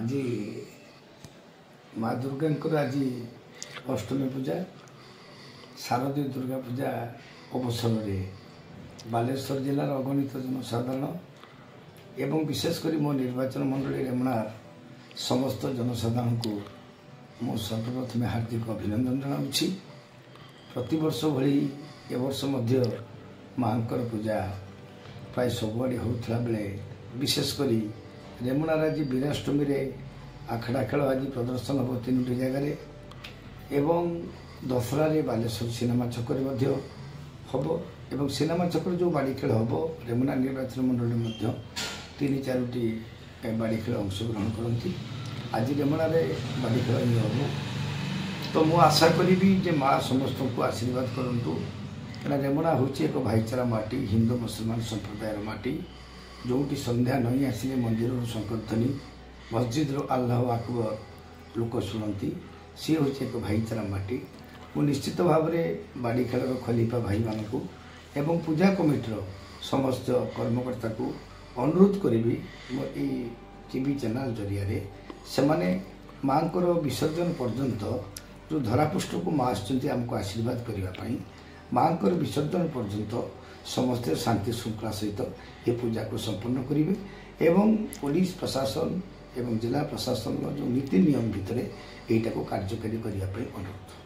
आज माँ दुर्गा आज अष्टमी पूजा शारदीय दुर्गा पूजा अवसर में बालेश्वर जिलार अगणित जनसाधारण एवं विशेषकर मो निर्वाचन मंडली रेमुणार समस्त जनसाधारण को मो सर्वप्रथम हार्दिक अभिनंदन जनाऊँगी। प्रतिवर्ष भली ए वर्ष मध्य मांकर पूजा प्राय सबुआड़े होता बेले विशेषकर रेमुणार आज वीराष्टमी रे आखड़ा खेल आज प्रदर्शन हम 3टी जगार एवं दशहरा रे बालेश्वर सिनेमा छकरे हम एवं सिनेमा छक जो बाड़ी खेल हम रेमुणार निर्वाचन मंडली 3-4टी बाड़ी खेल अंशग्रहण करती। आज रेमुणार बाड़ी खेल ही हम तो मु आशा करी जे माँ समस्त को आशीर्वाद करूँ। रेमुणार हूँ एक भाईचारा माटी हिंदू मुसलमान संप्रदायर माटी जोटी संध्या नई आसिले मंदिर संकीर्तनी मस्जिद अल्लाह अकबर लोक शुणती सी हूँ एक भाईचारा माटी। मु निश्चित भाव में बाड़ी खेल खलीफा भाई मानू एवं पूजा कमिटर समस्त कर्मकर्ता को अनुरोध करी मो टीवी चैनल जरिया से माने माँ विसर्जन पर्यंत जो धरापृष्ठ को माँ आमको आशीर्वाद करने माँ विसर्जन पर्यंत समस्ते शांति श्रृंखला सहित ये पूजा को संपन्न करेंगे एवं पुलिस प्रशासन एवं जिला प्रशासन जो नीति नियम भितर यहीटा को कार्यकारी करने अनुरोध।